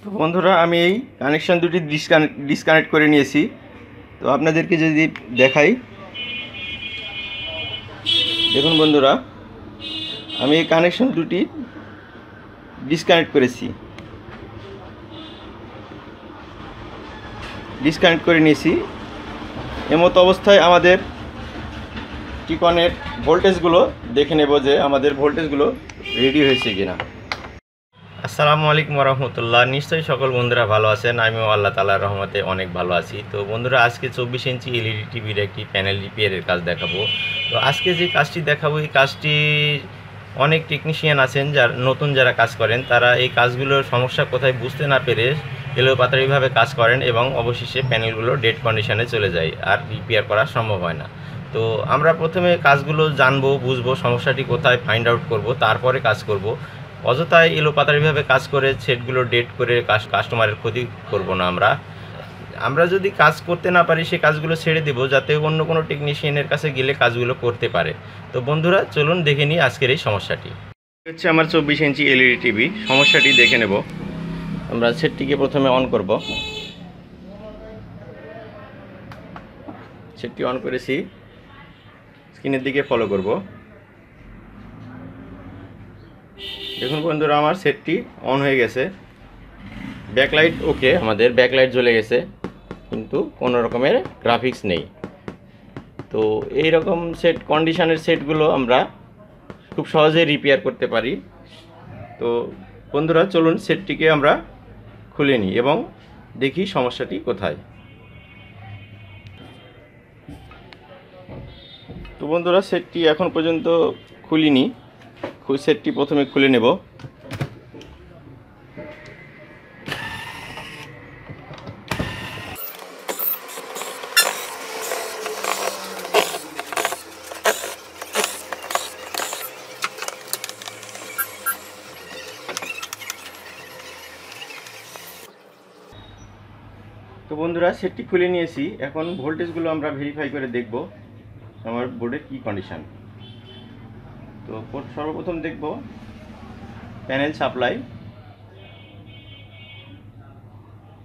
তো বন্ধুরা আমি এই কানেকশন দুটি ডিসকানেক্ট করে নিয়েছি। তো আপনাদেরকে যদি দেখাই, দেখুন বন্ধুরা, আমি এই কানেকশন দুটি ডিসকানেক্ট করে নিয়েছি। এমতো অবস্থায় আমাদের টিকনের ভোল্টেজগুলো দেখে নেব যে আমাদের ভোল্টেজগুলো রেডি হয়েছে কিনা। আসসালামু আলাইকুম রহমতুল্লাহ। নিশ্চয়ই সকল বন্ধুরা ভালো আছেন, আমিও আল্লাহ তাআলার রহমতে অনেক ভালো আছি। তো বন্ধুরা, আজকে 24 ইঞ্চি এলইডি টিভির একটি প্যানেল রিপেয়ারের কাজ দেখাবো। তো আজকে যে কাজটি দেখাবো, এই কাজটি অনেক টেকনিশিয়ান আছেন যারা কাজ করেন, তারা এই কাজগুলোর সমস্যা কোথায় বুঝতে না পেরে এলোপাতাড়িভাবে কাজ করেন এবং অবশেষে প্যানেলগুলো ডেড কন্ডিশনে চলে যায়, আর রিপেয়ার করা সম্ভব হয় না। তো আমরা প্রথমে কাজগুলো জানবো, বুঝবো, সমস্যাটি কোথায় ফাইন্ড আউট করব, তারপরে কাজ করব। অযথায় এলোপাতাড়িভাবে কাজ করে সেটগুলো ডেট করে কাস্টমারের ক্ষতি করব না। আমরা যদি কাজ করতে না পারি, সে কাজগুলো ছেড়ে দেব, যাতে অন্য কোনো টেকনিশিয়ানের কাছে গেলে কাজগুলো করতে পারে। তো বন্ধুরা, চলুন দেখে নিই আজকের এই সমস্যাটি। হচ্ছে আমার 24 ইঞ্চি এলইডি টিভি। সমস্যাটি দেখে নেব। আমরা সেটটিকে প্রথমে অন করব। সেটটি অন করেছি, স্ক্রিনের দিকে ফলো করব। দেখুন বন্ধুরা, আমার সেটটি অন হয়ে গেছে। ব্যাকলাইট ওকে, আমাদের ব্যাকলাইট জ্বলে গেছে, কিন্তু কোনো রকমের গ্রাফিক্স নেই। তো এই রকম কন্ডিশনের সেটগুলো আমরা খুব সহজে রিপেয়ার করতে পারি। তো বন্ধুরা, চলুন সেটটিকে আমরা খুলে নিই এবং দেখি সমস্যাটি কোথায়। তো বন্ধুরা, সেটটি এখন পর্যন্ত খুলিনি। সেটটি প্রথমে খুলে নেব। তো বন্ধুরা, সেটটি খুলে নিয়েছি। এখন ভোল্টেজগুলো আমরা ভেরিফাই করে দেখব আমার বোর্ডের কি কন্ডিশন। তো সর্বপ্রথম দেখব panel supply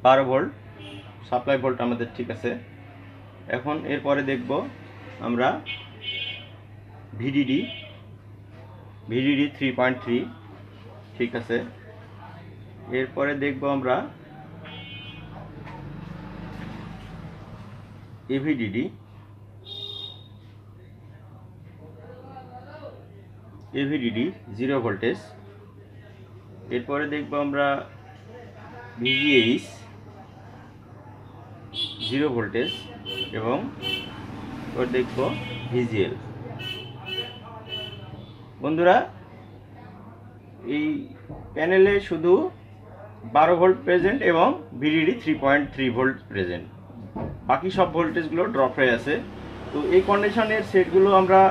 12 volt, supply volt আমাদের ঠিক আছে। এখন এরপরে দেখব আমরা ভিডিডি 3.3 ঠিক আছে। এরপরে দেখব আমরা এভিডিডি 0 ভোল্টেজ। এরপরে দেখব আমরা ভিজিএইচ 0 ভোল্টেজ এবং এরপর দেখব ভিজিএল। বন্ধুরা, এই প্যানেলে শুধু 12 ভোল্ট প্রেজেন্ট এবং ভিডিডি 3.3 ভোল্ট প্রেজেন্ট, বাকি সব ভোল্টেজগুলো ড্রপ হয়ে আছে। তো এই কন্ডিশনের সেটগুলো আমরা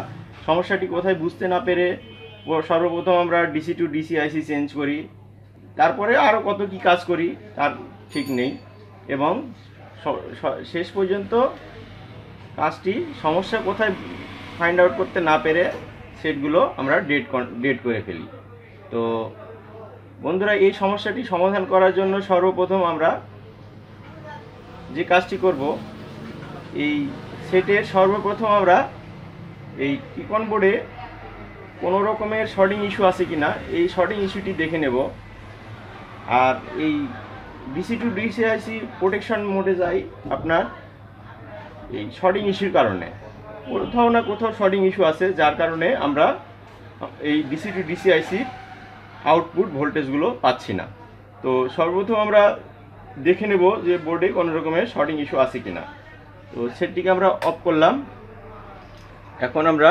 সমস্যাটি কোথায় বুঝতে না পেরে সর্বপ্রথম আমরা ডিসি টু ডিসি আইসি চেঞ্জ করি, তারপরে আরও কত কি কাজ করি তার ঠিক নেই, এবং শেষ পর্যন্ত কাজটি সমস্যা কোথায় ফাইন্ড আউট করতে না পেরে সেটগুলো আমরা ডেড করে ফেলি। তো বন্ধুরা, এই সমস্যাটি সমাধান করার জন্য সর্বপ্রথম আমরা যে কাজটি করব, এই সেটের সর্বপ্রথম আমরা এই টিকন বোর্ডে কোনো রকমের শর্টিং ইস্যু আছে কিনা এই শর্টিং ইস্যুটি দেখে নেব। আর এই ডিসি টু ডিসি আইসি প্রোটেকশন মোডে যাই আপনার এই শর্টিং ইস্যুর কারণে কোথাও না কোথাও শর্টিং ইস্যু আছে, যার কারণে আমরা এই ডিসি টু ডিসি আইসির আউটপুট ভোল্টেজগুলো পাচ্ছি না। তো সর্বপ্রথম আমরা দেখে নেব যে বোর্ডে কোনো রকমের শর্টিং ইস্যু আছে কিনা। তো সেটটিকে আমরা অফ করলাম। এখন আমরা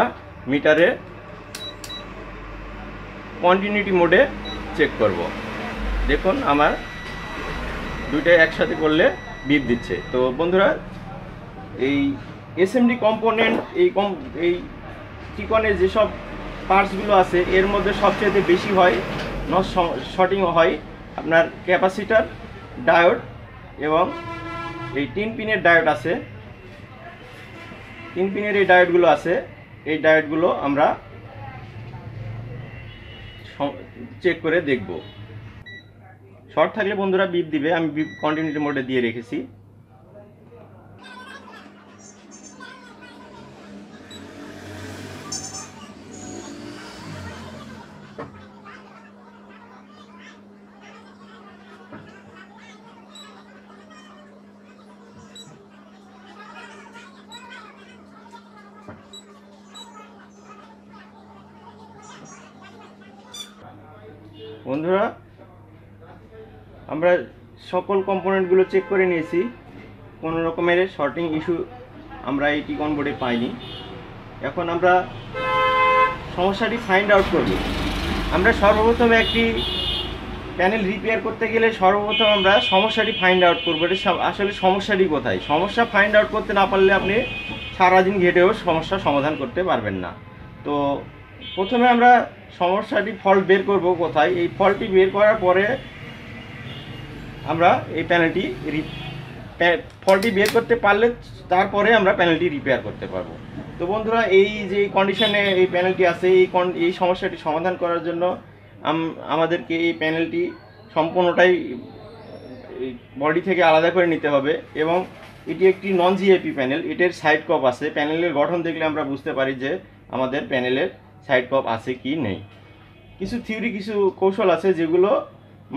মিটারে কন্টিনিউটি মোডে চেক করব। দেখুন, আমার দুইটাই একসাথে করলে বিপ দিচ্ছে। তো বন্ধুরা, এই এসএমডি কম্পোনেন্ট এই টিকনের যেসব পার্টসগুলো আছে, এর মধ্যে সবচেয়ে বেশি হয় শর্টিং হয় আপনার ক্যাপাসিটার, ডায়োড এবং এই 3 পিনের ডায়োড আছে। 3 পিনের এই ডায়োডগুলো আছে, এই ডায়োডগুলো আমরা চেক করে দেখব। শর্ট থাকলে বন্ধুরা বিপ দিবে, আমি বিপ কন্টিনিউটি মোডে দিয়ে রেখেছি। বন্ধুরা আমরা সকল কম্পোনেন্টগুলো চেক করে নিয়েছি, কোনো রকমের শর্টিং ইস্যু আমরা এই টিকন বোর্ডে পাইনি। এখন আমরা সমস্যাটি ফাইন্ড আউট করব। আমরা সর্বপ্রথম একটি প্যানেল রিপেয়ার করতে গেলে সর্বপ্রথম আমরা সমস্যাটি ফাইন্ড আউট করবো, এটা আসলে সমস্যাটি কোথায়। সমস্যা ফাইন্ড আউট করতে না পারলে আপনি সারাদিন ঘেটেও সমস্যার সমাধান করতে পারবেন না। তো প্রথমে আমরা সমস্যাটি ফল্ট বের করব কোথায়। এই ফল্টটি বের করার পরে আমরা এই ফল্টটি বের করতে পারলে তারপরে আমরা প্যানেলটি রিপেয়ার করতে পারবো। তো বন্ধুরা এই যে কন্ডিশনে এই প্যানেলটি আছে, এই সমস্যাটি সমাধান করার জন্য আমাদেরকে এই প্যানেলটি সম্পূর্ণটাই বডি থেকে আলাদা করে নিতে হবে। এবং এটি একটি নন জিএপি প্যানেল, এটার সাইড কপ আছে। প্যানেলের গঠন দেখলে আমরা বুঝতে পারি যে আমাদের প্যানেলের সাইড কপ আছে কি নেই। কিছু থিওরি, কিছু কৌশল আছে যেগুলো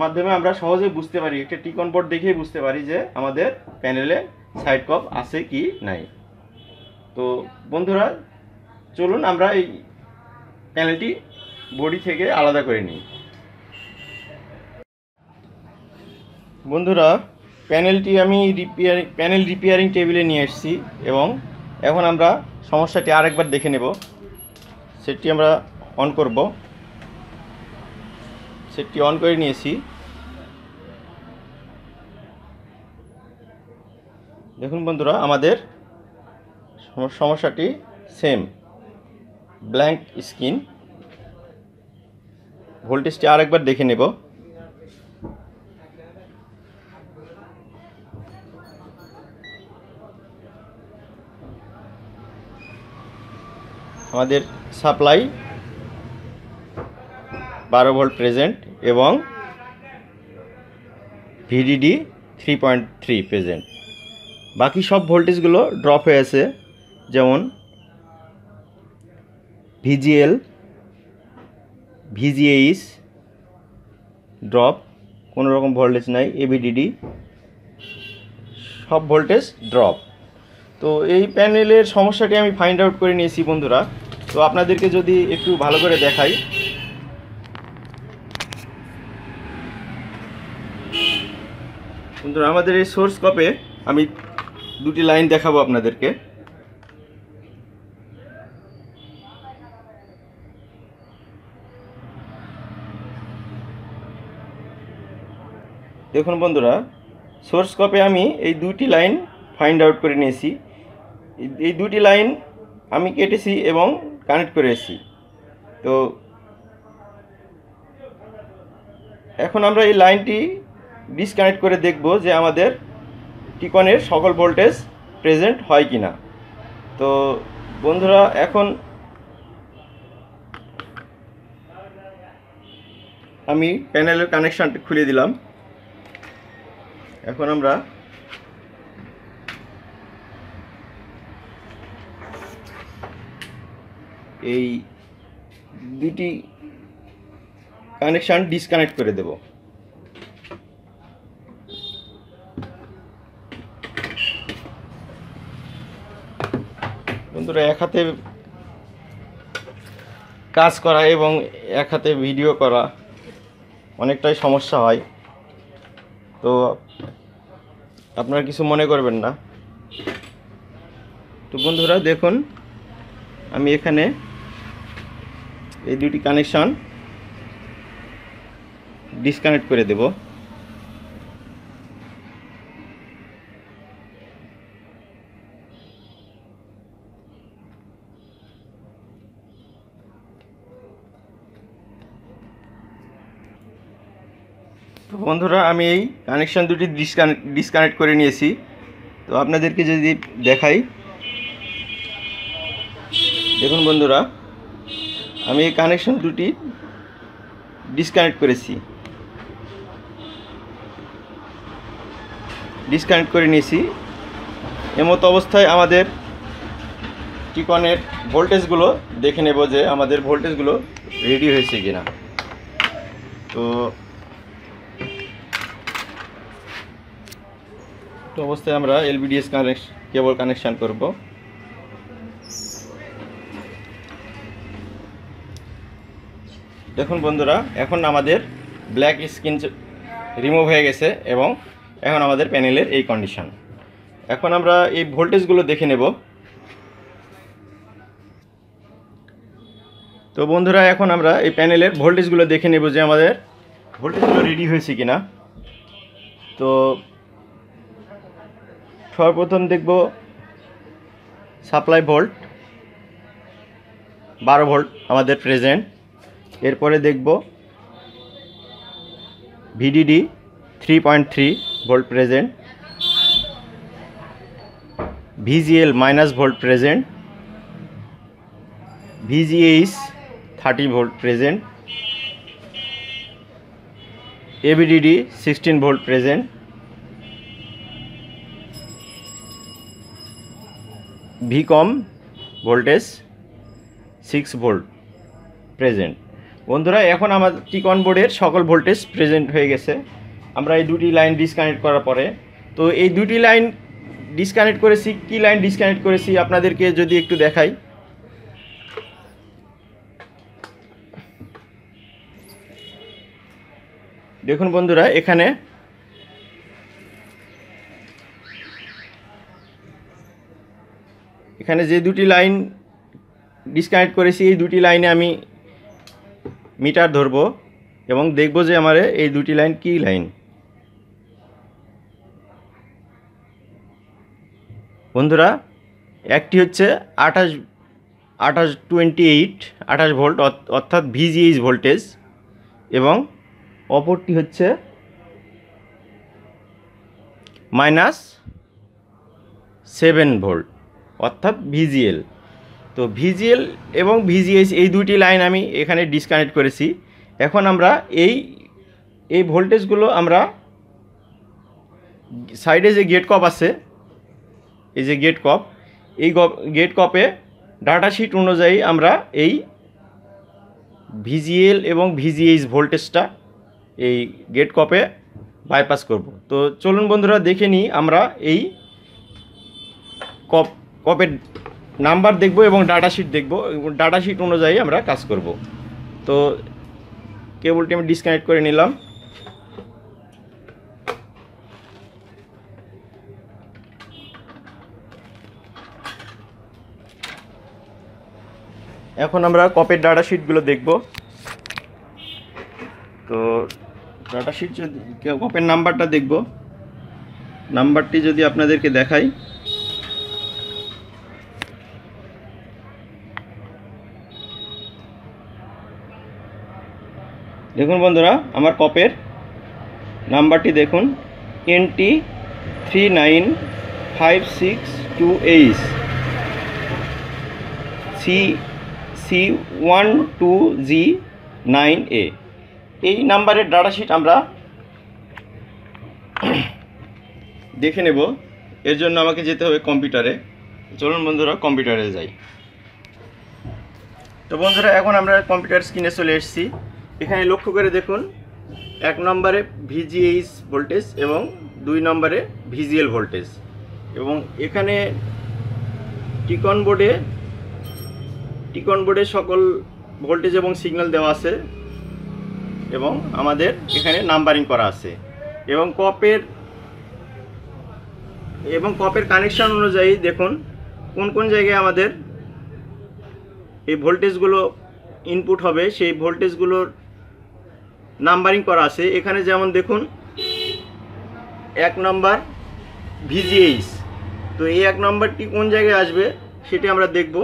মাধ্যমে আমরা সহজে বুঝতে পারি, একটা টিকন বোর্ড দেখেই বুঝতে পারি যে আমাদের প্যানেলে সাইড কপ আছে কি নাই। তো বন্ধুরা চলুন আমরা এই প্যানেলটি বডি থেকে আলাদা করে নিই। বন্ধুরা প্যানেলটি আমি প্যানেল রিপেয়ারিং টেবিলে নিয়ে এসেছি এবং এখন আমরা সমস্যাটি আরেকবার দেখে নেব। সেটটি আমরা অন করব। সেটটি অন করে নিয়েছি। দেখুন বন্ধুরা আমাদের সমস্যাটি সেম, ব্ল্যাঙ্ক স্ক্রিন। ভোল্টেজটি আরেকবার দেখে নেব। আমাদের সাপ্লাই 12 ভোল্ট প্রেজেন্ট এবং ভিডিডি 3.3 প্রেজেন্ট। বাকি সব ভোল্টেজগুলো ড্রপ হয়ে আছে, যেমন ভিজিএল, ভিজিএইচ ড্রপ, কোনো রকম ভোল্টেজ নাই। এবিডিডি সব ভোল্টেজ ড্রপ। তো এই প্যানেলের সমস্যাটি আমি ফাইন্ড আউট করে নিয়েছি বন্ধুরা। তো আপনাদেরকে যদি একটু ভালো করে দেখাই, বন্ধুরা আমাদের এই সোর্স কপে আমি দুটি লাইন দেখাবো আপনাদেরকে। দেখুন বন্ধুরা সোর্স কপে আমি এই দুটি লাইন ফাইন্ড আউট করে নিয়েছি। এই দুটি লাইন আমি কেটেছি এবং কানেক্ট করেছি। তো এখন আমরা এই লাইনটি ডিসকানেক্ট করে দেখব যে আমাদের টিকনের সকল ভোল্টেজ প্রেজেন্ট হয় কি না। তো বন্ধুরা এখন আমি প্যানেলের কানেকশানটি খুলে দিলাম। এখন আমরা এই দুটি কানেকশান ডিসকানেক্ট করে দেব। বন্ধুরা এক হাতে কাজ করা এবং এক হাতে ভিডিও করা অনেকটাই সমস্যা হয়, তো আপনারা কিছু মনে করবেন না। তো বন্ধুরা দেখুন আমি এখানে এই দুটি কানেকশন ডিসকানেক্ট করে দেব। তো বন্ধুরা আমি এই কানেকশন দুটি ডিসকানেক্ট করে নিয়েছি। তো আপনাদেরকে যদি দেখাই, দেখুন বন্ধুরা আমি এই কানেকশন দুটি ডিসকানেক্ট করেছি। ডিসকানেক্ট করে নিয়েছি। এমতো অবস্থায় আমাদের টিকনের ভোল্টেজগুলো দেখে নেব যে আমাদের ভোল্টেজগুলো রেডি হয়েছে কিনা। তো অবস্থায় আমরা এলভিডিএস কেবল কানেকশান করব। দেখুন বন্ধুরা, এখন আমাদের ব্ল্যাক স্ক্রিন রিমুভ হয়ে গেছে এবং এখন আমাদের প্যানেলের এই কন্ডিশন। এখন আমরা এই ভোল্টেজগুলো দেখে নেব। তো বন্ধুরা, এখন আমরা এই প্যানেলের ভোল্টেজগুলো দেখে নেব যে আমাদের ভোল্টেজগুলো রেডি হয়েছে কিনা। তো সর্বপ্রথম দেখব সাপ্লাই ভোল্ট 12 ভোল্ট আমাদের প্রেজেন্ট। এরপরে দেখব VDD 3.3 volt present, VGL - volt present, VGH 30 volt present, AVDD 16 volt present, VCOM voltage 6 volt present. বন্ধুরা, এখন আমাদের টিকন বোর্ডের সকল ভোল্টেজ প্রেজেন্ট হয়ে গেছে। আমরা এই দুটি লাইন ডিসকানেক্ট করার পরে, তো এই দুটি লাইন ডিসকানেক্ট করেছি, কি লাইন ডিসকানেক্ট করেছি আপনাদেরকে যদি একটু দেখাই। দেখুন বন্ধুরা, এখানে যে দুটি লাইন ডিসকানেক্ট করেছি এই দুটি লাইনে আমি মিটার ধরব এবং দেখব যে আমার এই দুটি লাইন কি লাইন। বন্ধুরা, একটি হচ্ছে 28 ভোল্ট অর্থাৎ ভিজিএইচ ভোল্টেজ এবং অপরটি হচ্ছে -7 ভোল্ট অর্থাৎ ভিজিএল। তো ভিজিএল এবং ভিজিএইচ এই দুটি লাইন আমি এখানে ডিসকানেক্ট করেছি। এখন আমরা এই ভোল্টেজগুলো আমরা সাইডে যে গেট কপ আছে, এই যে গেট কপ, এই গেট কপে ডাটা শিট অনুযায়ী আমরা এই ভিজিএল এবং ভিজিএইচ ভোল্টেজটা এই গেট কপে বাইপাস করব। তো চলুন বন্ধুরা দেখে নিই, আমরা এই কপের নাম্বার দেখব এবং ডাটা শিট দেখব, ডাটা শিট অনুযায়ী আমরা কাজ করব। তো কেবলটি আমি ডিসকানেক্ট করে নিলাম। এখন আমরা কপের ডাটা শিটগুলো দেখব। তো ডাটা শিট যদি কপের নাম্বারটা দেখব, নাম্বারটি যদি আপনাদেরকে দেখাই, দেখুন বন্ধুরা, আমার কপের নাম্বারটি দেখুন NT39562H C12G9A। এই নাম্বারের ডাটাশিট আমরা দেখে নেব। এর জন্য আমাকে যেতে হবে কম্পিউটারে। চলুন বন্ধুরা কম্পিউটারে যাই। তো বন্ধুরা, এখন আমরা কম্পিউটার স্ক্রিনে চলে এসেছি। এখানে লক্ষ্য করে দেখুন, 1 নম্বরে ভিজিএইচ ভোল্টেজ এবং 2 নম্বরে ভিজিএল ভোল্টেজ, এবং এখানে টিকন বোর্ডে সকল ভোল্টেজ এবং সিগন্যাল দেওয়া আছে এবং আমাদের এখানে নাম্বারিং করা আছে এবং কপের কানেকশন অনুযায়ী দেখুন কোন কোন জায়গায় আমাদের এই ভোল্টেজগুলো ইনপুট হবে, সেই ভোল্টেজগুলোর নাম্বারিং করা আছে। এখানে যেমন দেখুন 1 নম্বর ভিজিএইচ, তো এই 1 নম্বরটি কোন জায়গায় আসবে সেটি আমরা দেখব।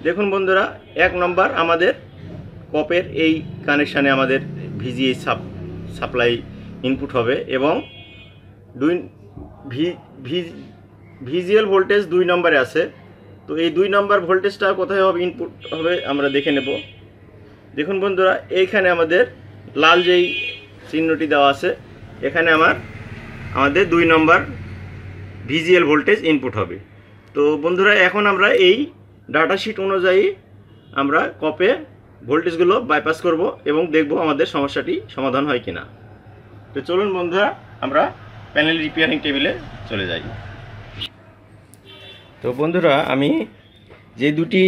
দেখুন বন্ধুরা, 1 নম্বর আমাদের কপের এই কানেকশানে আমাদের ভিজিএইচ সাপ্লাই ইনপুট হবে এবং ভিজিএল ভোল্টেজ 2 নম্বরে আছে। তো এই 2 নম্বর ভোল্টেজটা কোথায় হবে ইনপুট হবে আমরা দেখে নেব। দেখুন বন্ধুরা, এইখানে আমাদের লাল যেই চিহ্নটি দেওয়া আছে, এখানে আমার আমাদের 2 নম্বর ভিজিএল ভোল্টেজ ইনপুট হবে। তো বন্ধুরা এখন আমরা এই ডাটা শিট অনুযায়ী আমরা কপে ভোল্টেজগুলো বাইপাস করব এবং দেখব আমাদের সমস্যাটি সমাধান হয় কিনা। তো চলুন বন্ধুরা আমরা প্যানেল রিপেয়ারিং টেবিলে চলে যাই। তো বন্ধুরা আমি যে দুটি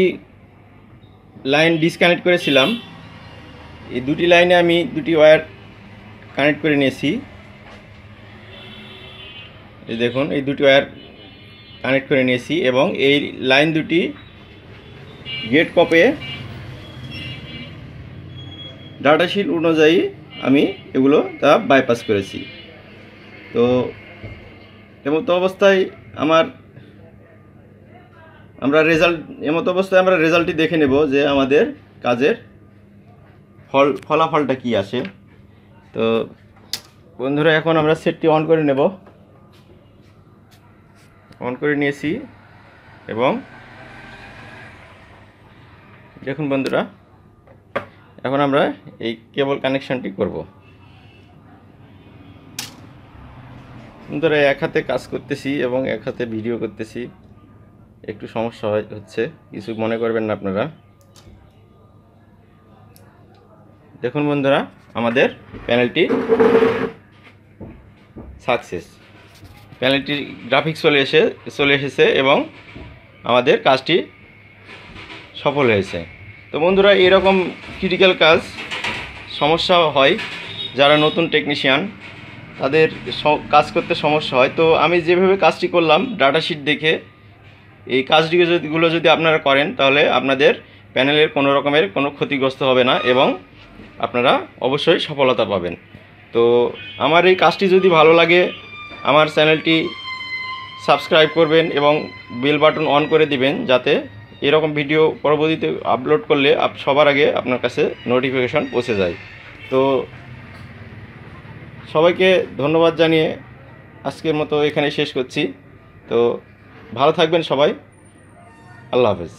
লাইন ডিসকানেক্ট করেছিলাম, এই দুটি লাইনে আমি দুটি ওয়্যার কানেক্ট করে নিয়েছি। এই দেখুন এই দুটি ওয়্যার কানেক্ট করে নিয়েছি এবং এই লাইন দুটি গেট কপে ডাটা শিট অনুযায়ী আমি এগুলো তা বাইপাস করেছি। তো এমতো অবস্থায় আমরা রেজাল্টটি দেখে নেব যে আমাদের কাজের ফলাফলটা কি আসে। তো বন্ধুরা এখন আমরা সেটটি অন করে নেব। অন করে নিয়েছি এবং দেখুন বন্ধুরা এখন আমরা এই কেবল কানেকশনটি করব। বন্ধুরা এক হাতে কাজ করতেছি এবং এক হাতে ভিডিও করতেছি, একটু সমস্যা হচ্ছে, কিছু মনে করবেন না আপনারা। দেখুন বন্ধুরা আমাদের প্যানেলটি সাকসেস, প্যানেলটির গ্রাফিক্স চলে এসেছে এবং আমাদের কাজটি সফল হয়েছে। তো বন্ধুরা এরকম ক্রিটিক্যাল সমস্যা হয়, যারা নতুন টেকনিশিয়ান তাদের কাজ করতে সমস্যা হয়। তো আমি যেভাবে কাজটি করলাম ডাটা শিট দেখে, এই কাজগুলো যদি আপনারা করেন তাহলে আপনাদের প্যানেলের কোনো রকমের কোনো ক্ষতিগ্রস্ত হবে না এবং আপনারা অবশ্যই সফলতা পাবেন। তো আমার এই কাজটি যদি ভালো লাগে আমার চ্যানেলটি সাবস্ক্রাইব করবেন এবং বেল বাটন অন করে দিবেন, যাতে এরকম ভিডিও পরবর্তীতে আপলোড করলে সবার আগে আপনার কাছে নোটিফিকেশন পৌঁছে যায়। তো সবাইকে ধন্যবাদ জানিয়ে আজকের মতো এখানে শেষ করছি। তো ভালো থাকবেন সবাই, আল্লাহ হাফেজ।